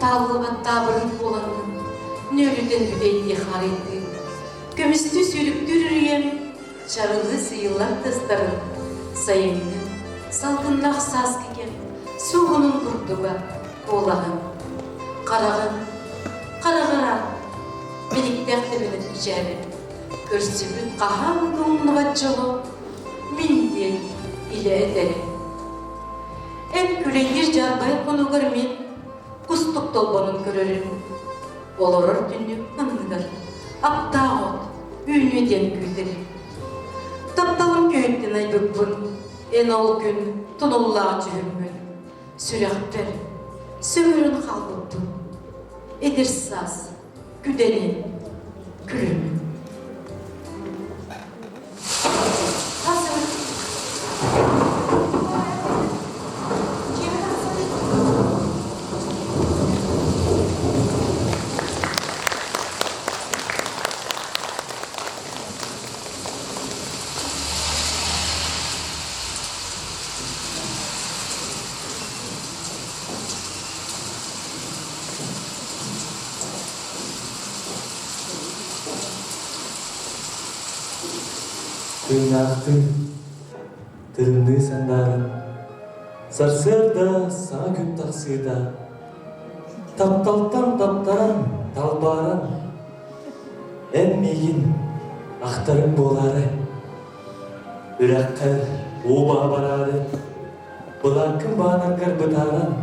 Tağlıbatta bırıp olanın, nölüden üdeydi haridi. Kömüstü sürüktürürüyem, çarılı sıyıllar tıstarın, sayımının, salgınlaq saz kegem, suğunun kurduga, kolağın, qarağın, qarağıra, melikdäqti bönüt içeri, körsübüt qahan doğumluğa çolu, min diye ile ederim. En külenir jarbay konu görmen, kustuk dolbanın görürüm. Olorur dünlük ınlıdır, aptağıt, üynüden güldürüm. Taptalım köyütten aybıkbın, en ol gün tunullağa cühümmün. Sürektir, sömürün halbıktın. Edirsaz, güdenin, külümün. Kıynaktın, tırındı sandarın, sarsırda sağ gün taksıda, taptaltan taptaran, talbaran, emmegin aktarın boları, ürekkar oba bararı, bulakın bağnarkar bıtaran,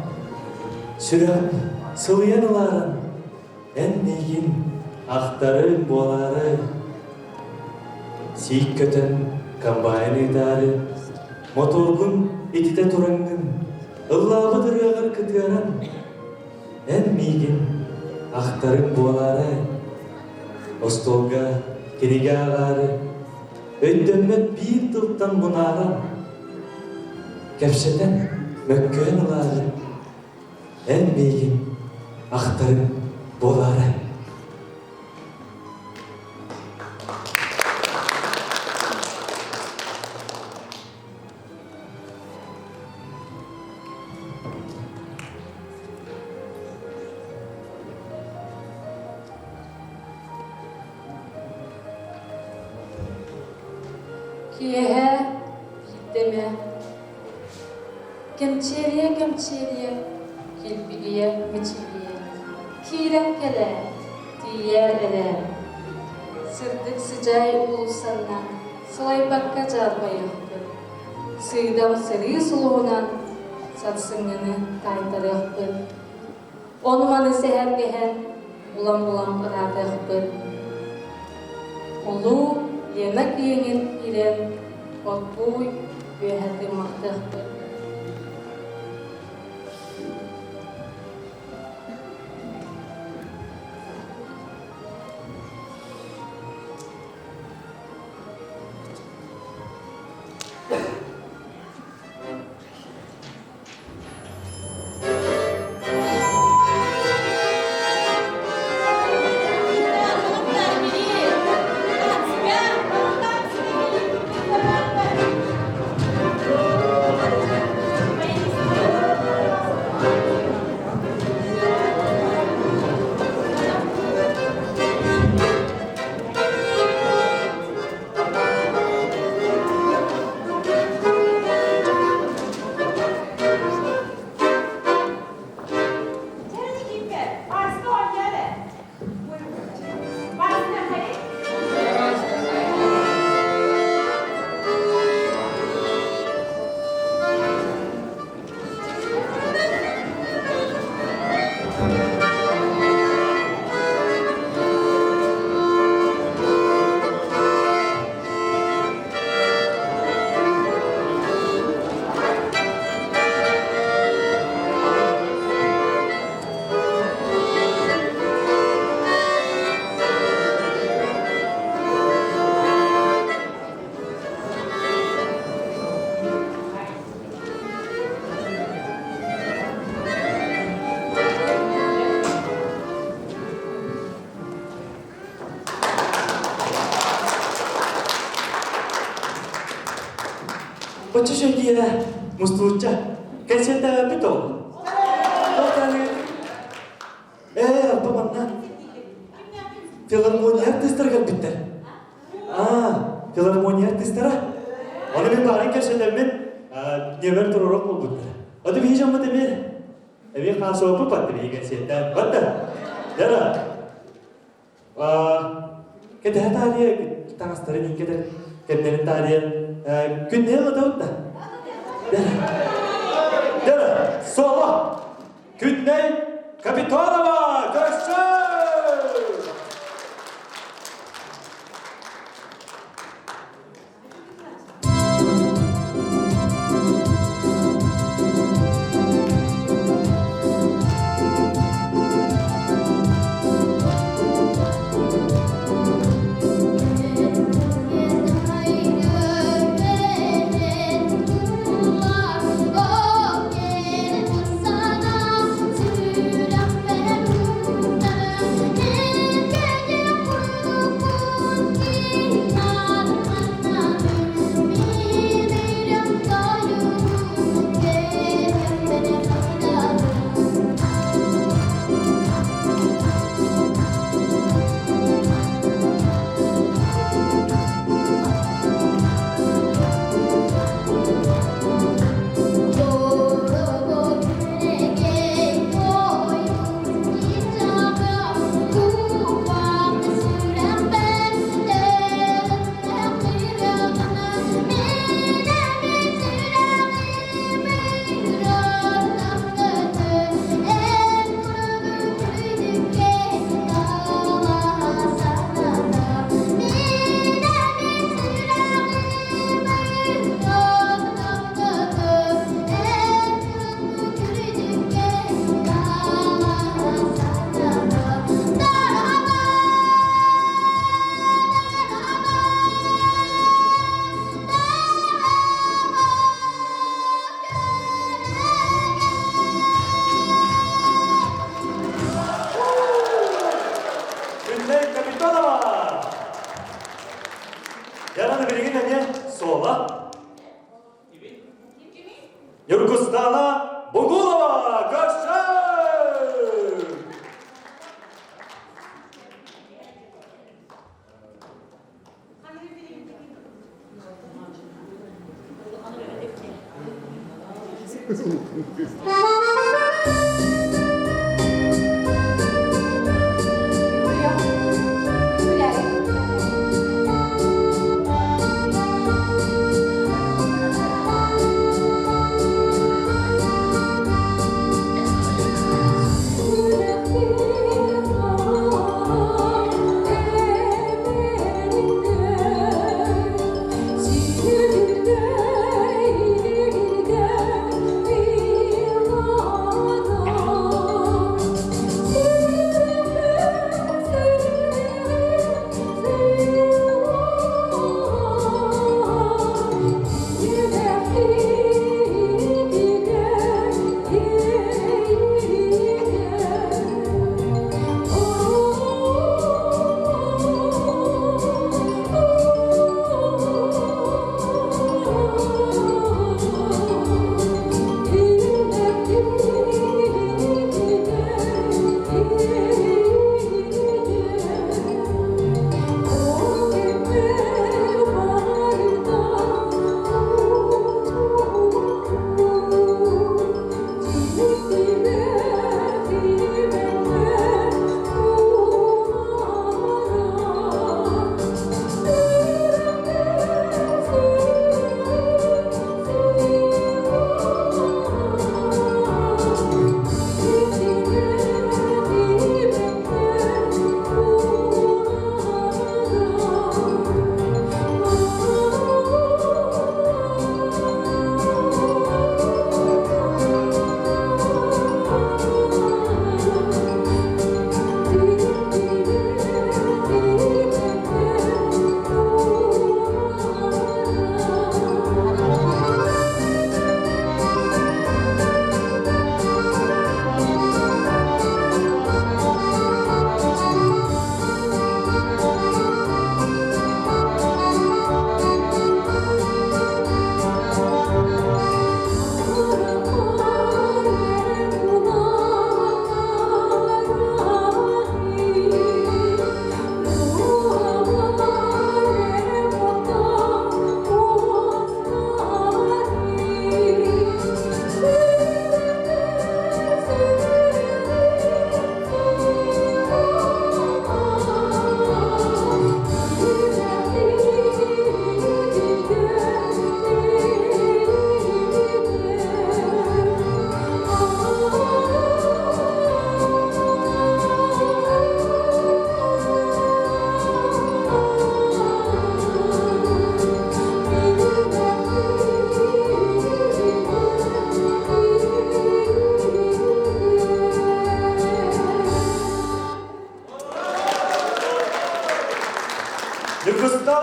sürem sıvıyan olaran, emmegin aktarın boları, Sik köten kambayan idarı, motorgun itide turangın, ıllabı dırıgar kıtgaran, en migin aktarın boğaları, ostolga kiniga ağarı, öddönmet bir tıltan bunaran, kepşeden mökkön ıları, en migin aktarın boğaları. Kiyehe, deme. Kemçeriye, kilpiliye, miçiliye. Kirem kele, diyer ele. Sırdık sıcay ulusanna, sılay bakka çarpayıqtı. Sıydam sırı suluğunan, satsıngını taytarıqtı. Onmanı seher gehen, bulan ıradıqtı. Ulu, yenak yengin irem, otbuy ve hati mahtıqtı. Почему я мустуча? Касета бетон. филармония артисттары келбиттер. Филармония артисттары. Оны мен барын кешелермен небер турурок болбуттар. Оды бии жамма демер. Эми касы опу патты бийген сеттен. Батта. Жара. Кете тария таңастары никедер. Кемнерин тария. Күнне ылыда утта. Жара. Сола. Күнней Капитонова. Көрші! Yaranı bilgin ne? Sola. Yurgustana Bogulova. Karşı!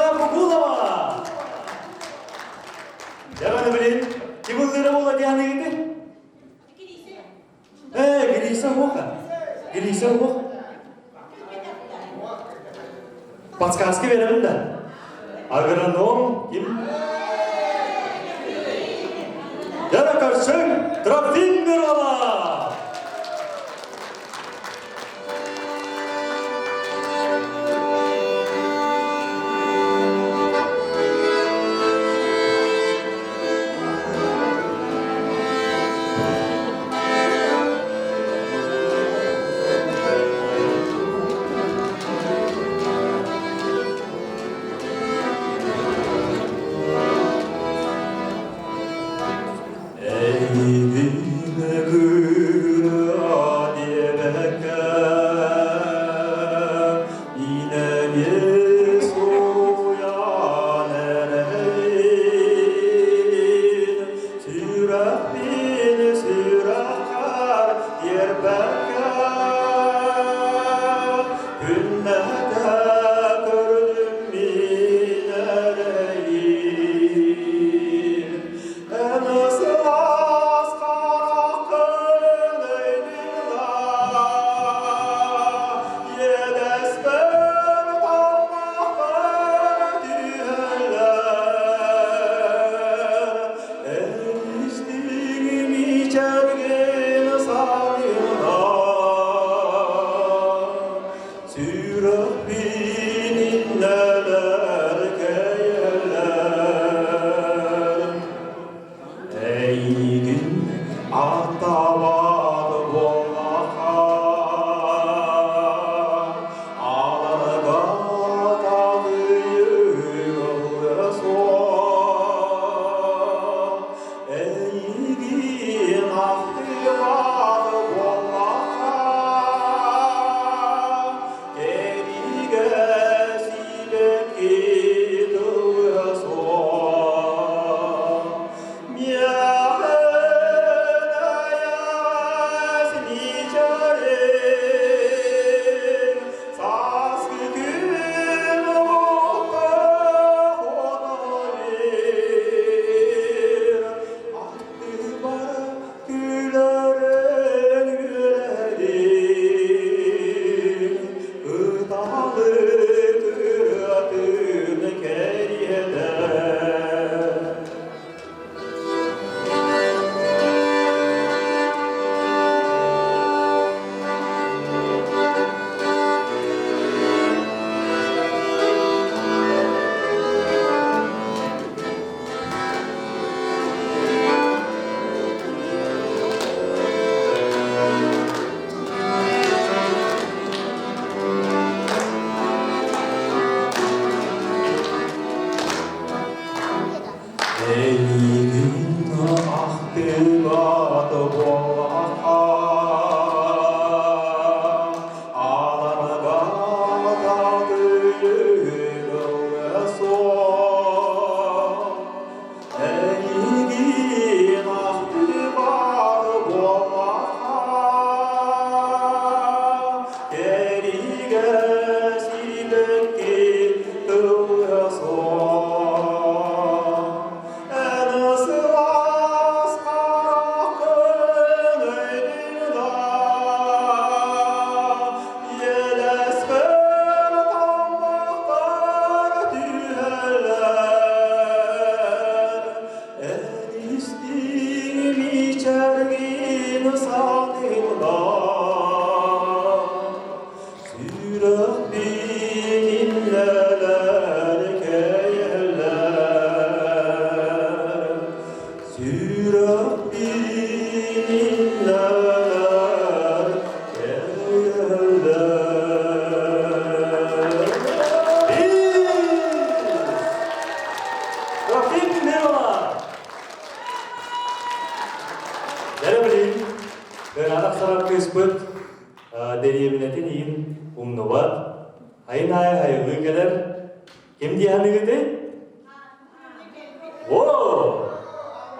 Anna Kukulova. Jangan bilin, kibulera bola dia ni gitu. Gerisa hoka. Gerisa hoka. Подсказки verelim de. Agronom kim? Yana karşın trafik bürolar.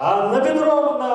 Anna Petrovna!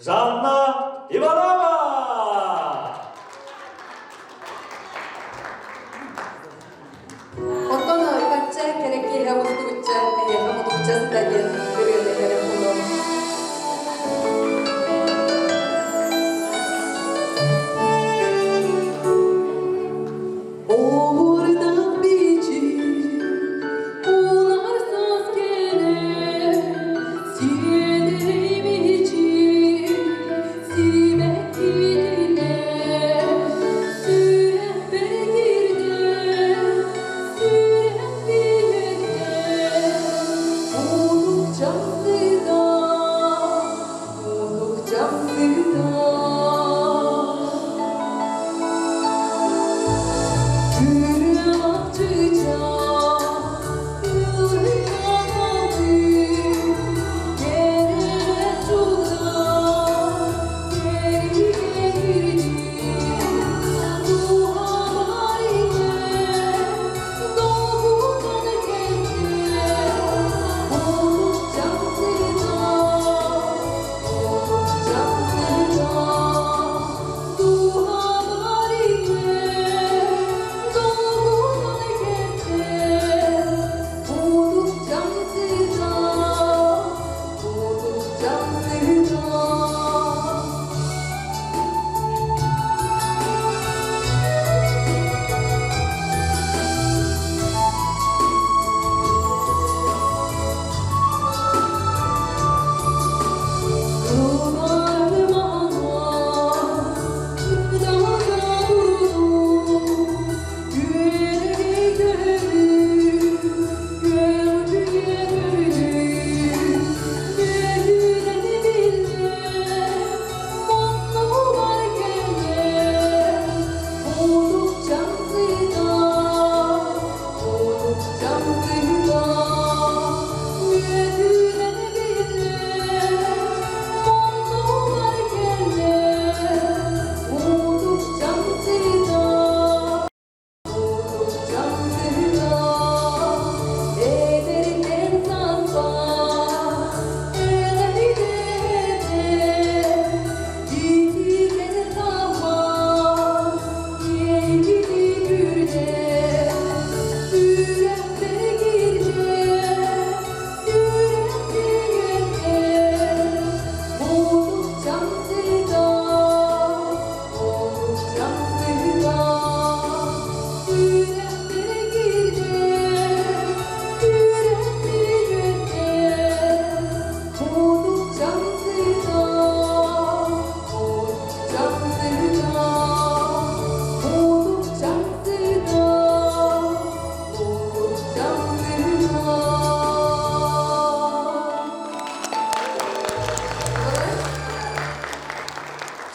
Жанна Иванова. 어떤 얼마짜 개래끼 하고 싶자 하고 독자 스타일 그리고 내가 보러 Oradan bici uğrarsız gene Siyerim içi Simek gidine Süren belirde Süren bilirde Oldukça sıda Oldukça sıda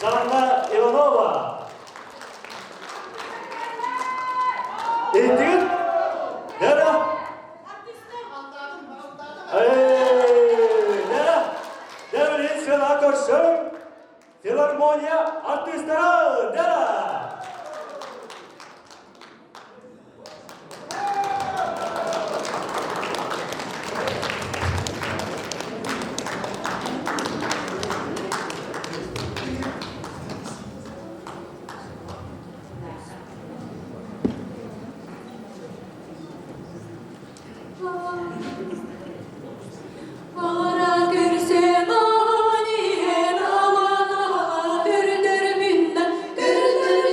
Жанна Иванова. Eğitim? Nere? Nere? Devrin Sıla Koşun. Filarmonya artistleri. Nere? Para görsen ani en aman aman dür dür binden dür dür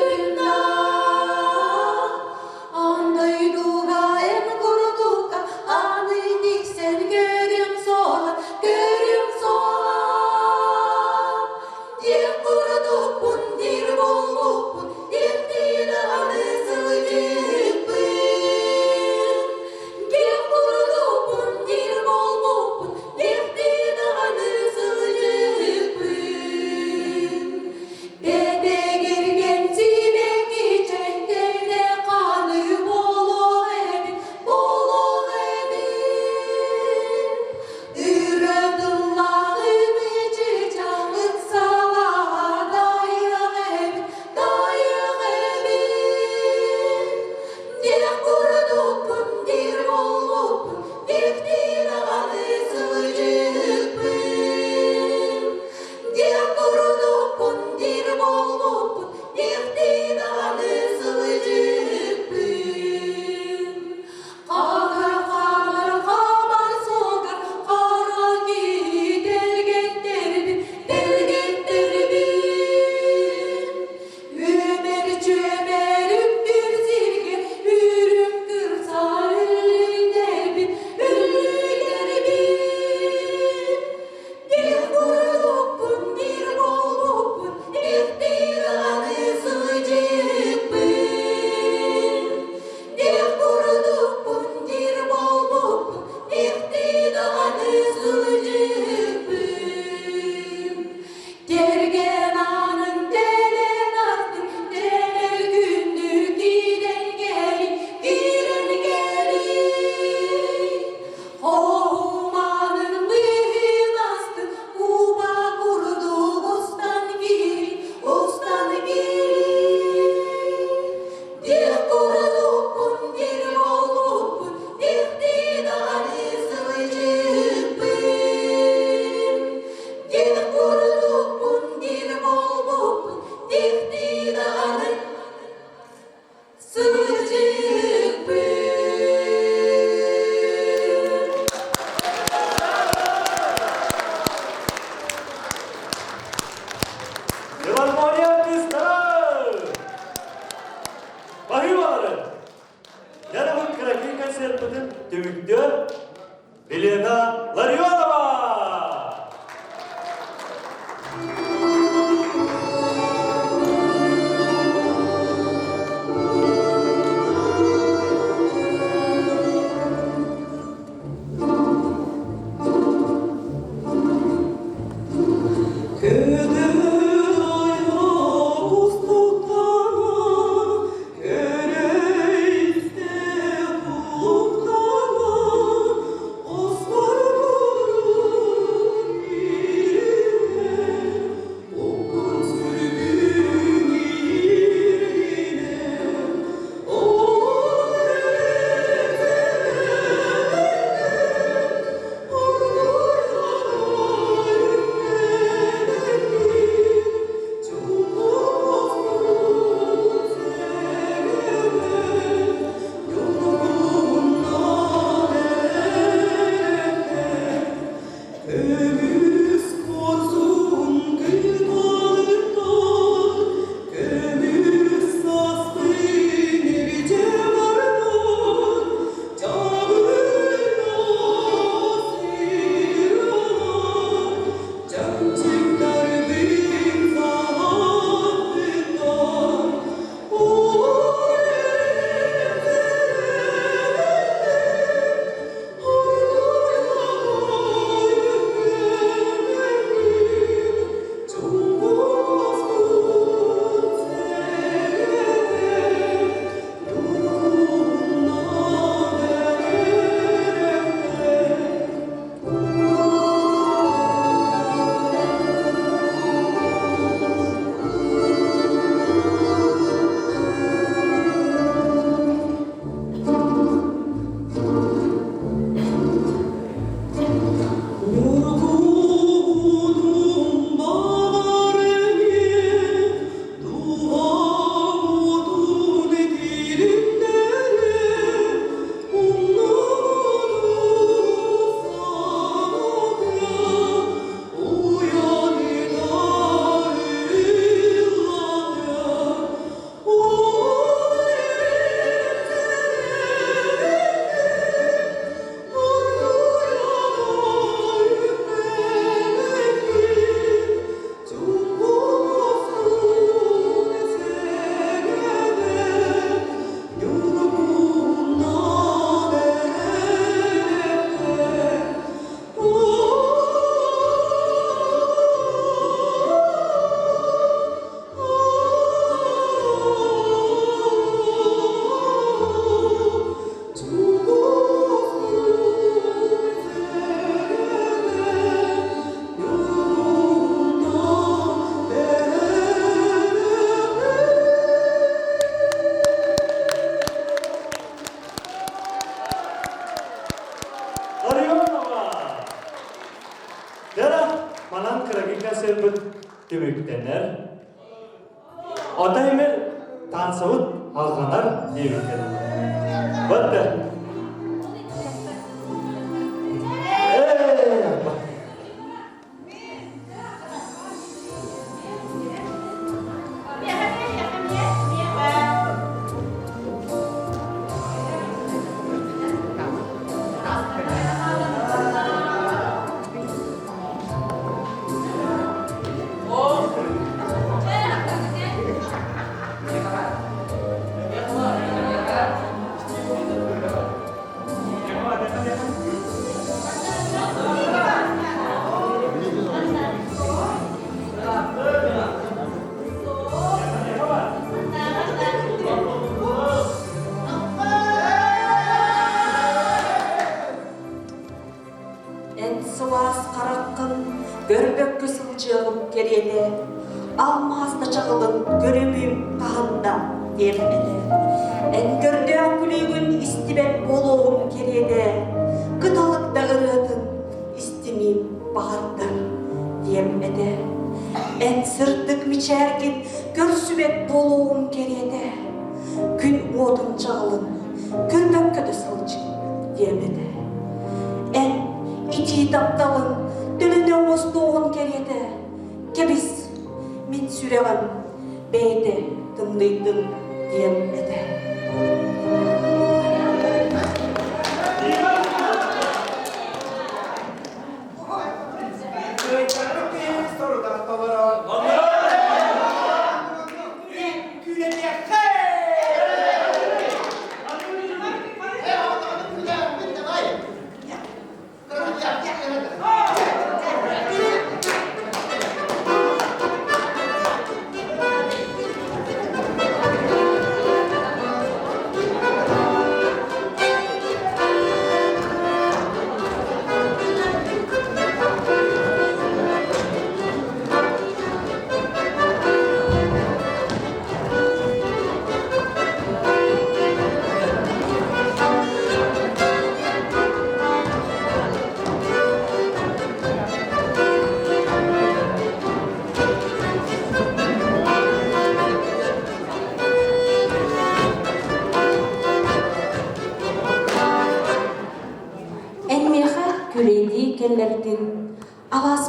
demektener. Otaymer tansavut halganar demektener. Battı. Görbökkü sılcığım geriyede, almazda çağılın görümüm tahanda diyemede. En gördüğüm gülüğün istibet boluğum geriyede, gıdalıkta ırıdın istimim bahardır diyemede. En sırtlık miçergin görsübet boluğum geriyede, gün odun çağılın görbökkü sılcığım diyemede. En içi taptalın dönüne ostoğun geriyede, kebiz min süreğin beyde dımlıydın diyemede.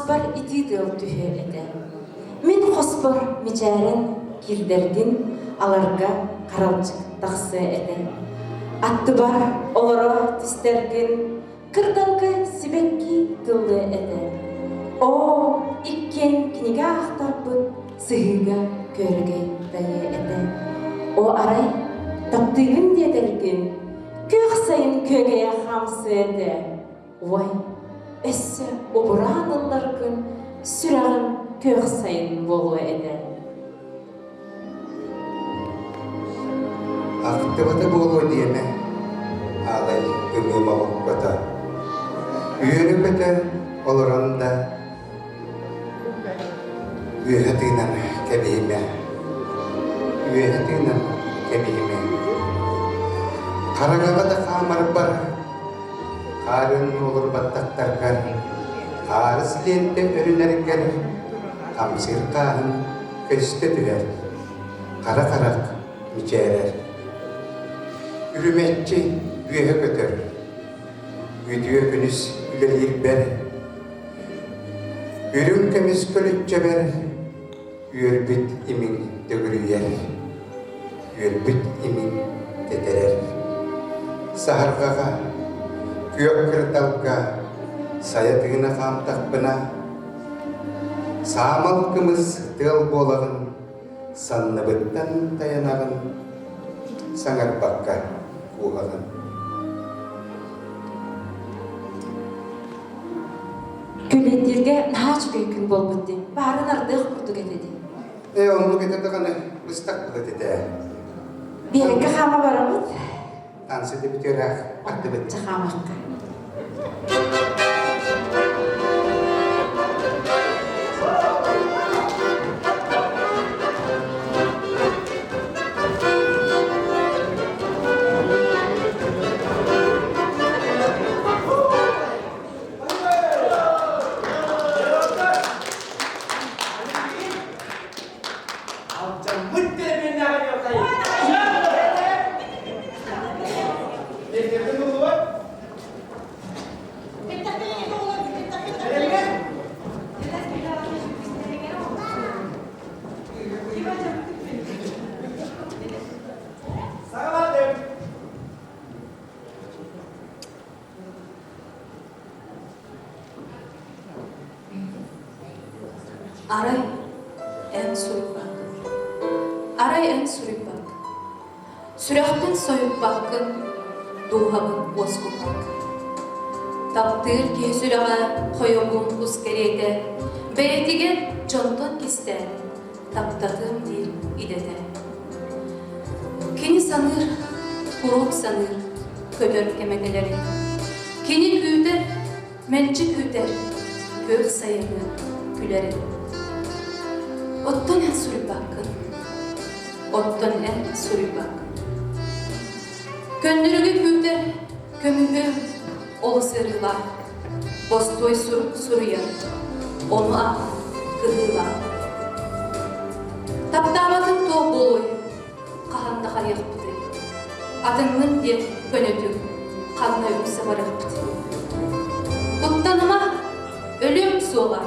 hospar iti dıl tühü ede. Min hospar micaren girderdin alarga karalcık taqsı ede. Attı bar olara tistergin kırdankı sibekki dıllı ede. O ikken kiniga ahtarpın sıhıga körge dayı ede. O aray taptığın dedergin kök sayın kögeye hamsı ede. Vay össe oburanıllargın sürağın kök sayın bolu ede. Aktivate bolu diyeme alay ümüma vakfata. Üyürüpete oluranda üyetinden kebihime. Üyetinden kebihime. Karagaga da kamar bar. Karın olur battaktarkar. Karıs lente ürünlerken tamsir kahın köste düver. Kara karak miçerer. Ürümetçi üyehe götür. Üdüye günüz ülelir ber. Ürün kemiz kölütçe ber. Üyerbit imin dögürüyer. Üyerbit imin dedeler. Sahargaga, kuyok kırtalga, sayatığına kamtak bına. Samalkımız tığıl bolağın, sannabıttan dayanağın. Sangat bakar kulağın. Gülletlerge naç büyükün bolbuttu. Barın ardıq kurdu getedi. Onu getirdik hani ıstak bıdı dedi. Bereke hama baramız. Ansı da bitiyor ah, baktı bitti. Çıkamakka. Aray en suruk bak. Aray en suruk bak. Sürekten soyup bakın, doğabın bozkun bak. Taptır ki sürağa koyumun uskereyde, beretige conton kiste, taptadım dir idede. Kini sanır, kuruk sanır, kötör kemegeleri. Kini hüder, menci hüder, kök sayını güleri. Ottan en sürüp bakın, ottan en sürüp bakın. Köndürügü hüder, kömühü olu sırılar. Bostoy suruya, onu ah, kırılar. Taptabatın toğ boluy, kahanda hayak bıdı. Adının diye könödü, kanla yoksa varak bıdı. Kuttanıma ölüm soğlar,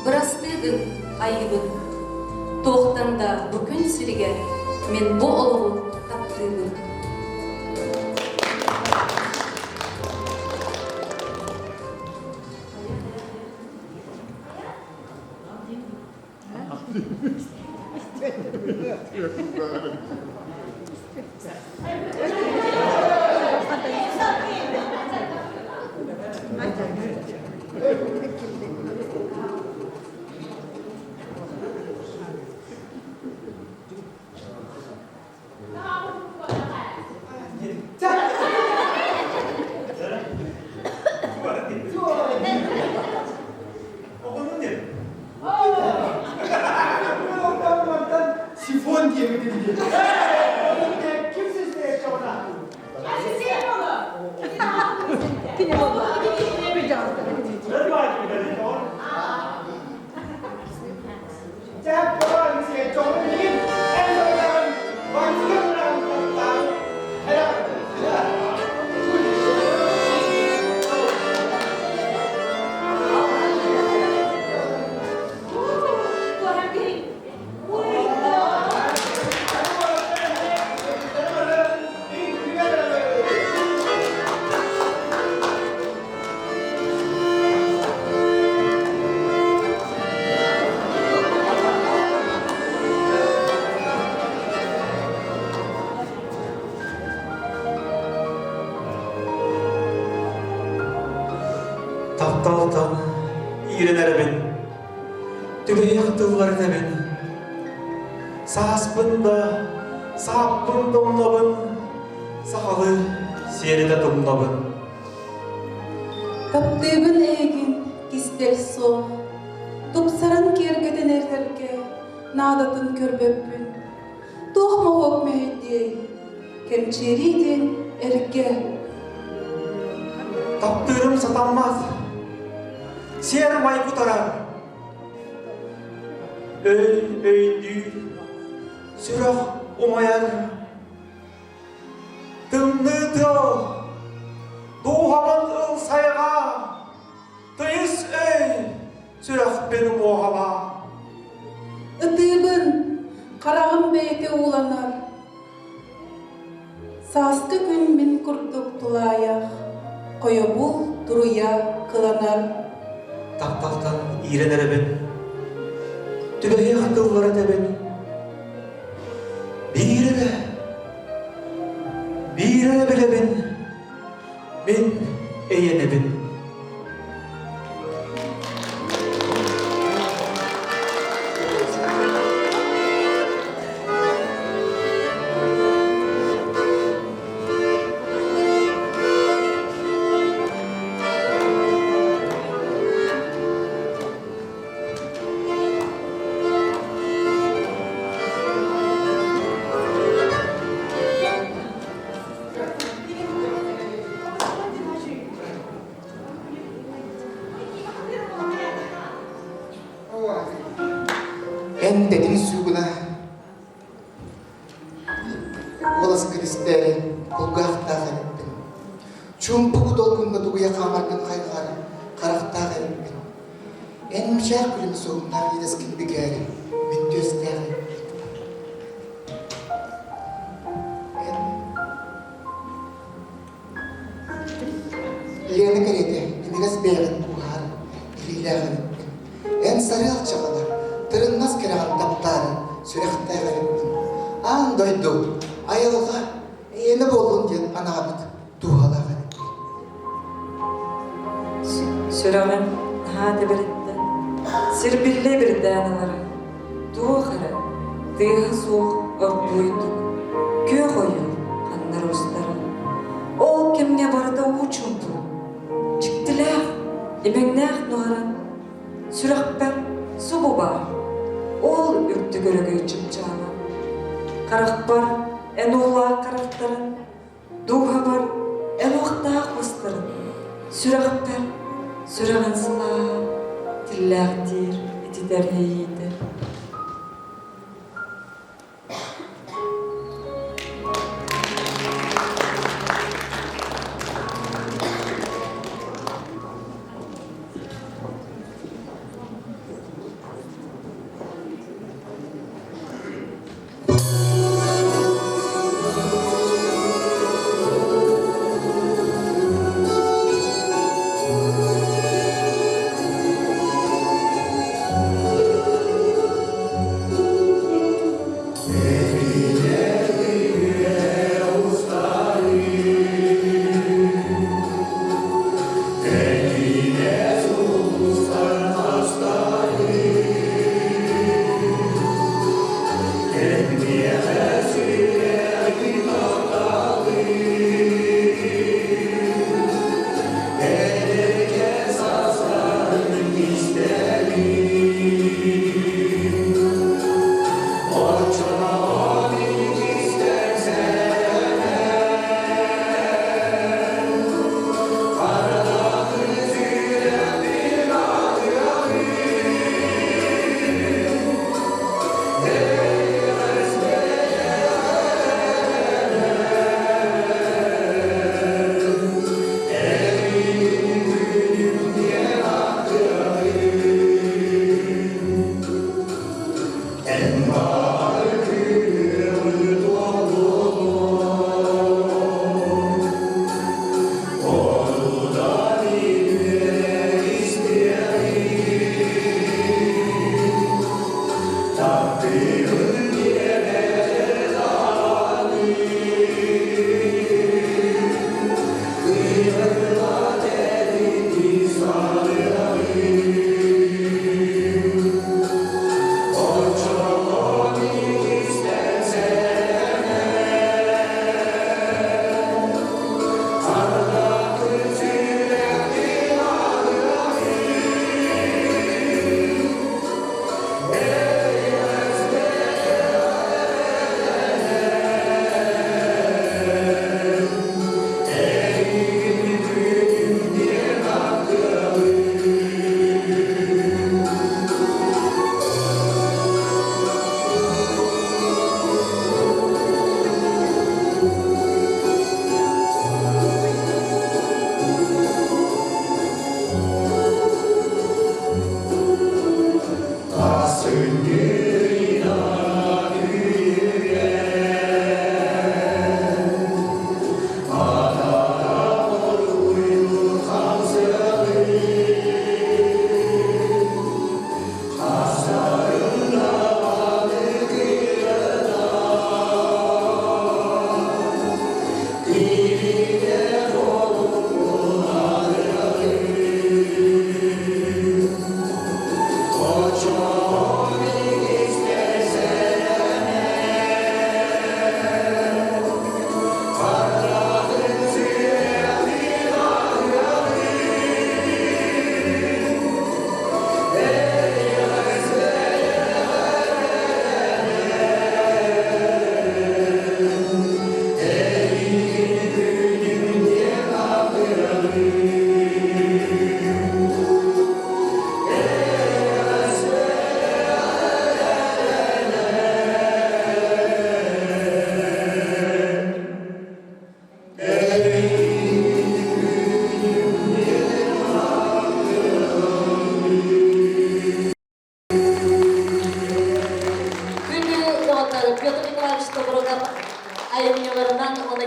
bırastıydın ayıbın. Toğdan da bugün sirge, men bu oluğu taptığım. Sifon diye mi dedi? Kimsiz de yaşamına? Chắc có anh sẽ trốn đi. Em rồi làm bằng sức làm bằng tàu. Hay là Tübeyek tığlar demen. Saaspın da, saappın domlabın, sakalı seride domlabın. Taptığın egin kistel so, topsaran kergeden erterke, nadatın körböppün. Tohma hop mehdi, kemçeriden erke. Taptığım satanmaz, ser may kutarar. Öydü, sürak umayar. Tımnıdı, doğaman ıl sayga. Tıyız sürak benim oğama. Itıbın, karağın beyte uğlanar. Saskı gün bin kurduk tulaya, koyu bul duruya kılanar. Taptaltan iğrenere ben. Tübeye akıllara da ben. Birine bile ben. Ben eğene ben. En dedim suguna. Olas kristeri, kulgahta garipin. Çumpuku dolgunga duguya kamargın kaygıları, karakta garipin. En müşer gülüm soğumlar yedeskin bir gari, müddüz garipin. Liyana karete, inigas beğen buhar, ililer garipin. En sarıl çakalar, tırınmaz kırağın taptarı, sürekte garipin. An doydu, ayılga, yeni bolun diyen anabıt, duhala garipin. Süremen hadi birlikte, sirbirli bir danaları, duğa kara, dığı soğuk örtüydük, köy koyu, kanlar ustara. Ol kimge barda uçundu, çıktılar, imenler nuharan, sürekber, su bubar, ol ürktü görögöy çıpçağına. Karak bar, en oğla karaktarın, duğa bar, en oğda kostların, sürekber, süremen sıla, tillaktir, iti deryeyidir.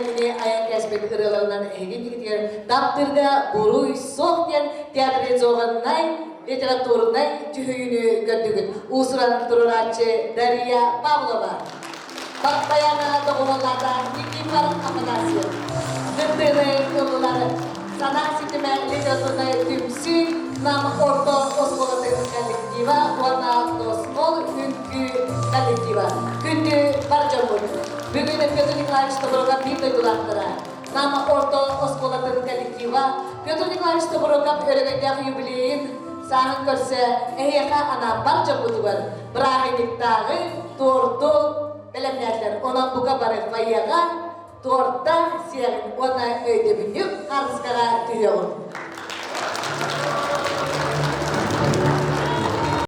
mini ayak kesmek ırılarından egin gidiyor. Daptırda buruy soğuk diyen tiyatro zoğunay, literaturnay tühüyünü gördüğün. Usuran Tururatçı Darya Pavlova. Bakbayana dokumalarda Nikifar Afanasyev. Zırtığını yolları. Sanat sisteme literaturnay tümsü nam orta osmolatın kolektiva, wana dosmol hünkü kolektiva. Gündü parçamur. Bugün Piotr Nikolaevich Toborokap bir duygulattıra. Nam orta osmolatın kolektiva. Piotr Nikolaevich Toborokap öğrenekten jubileyin sahın körse ehyaka ana parçamur var. Brahiniktağı tortu belemlerler. Ona buka barık vayaga torta siyerin. Ona öyle büyük karıskara tüyüyor.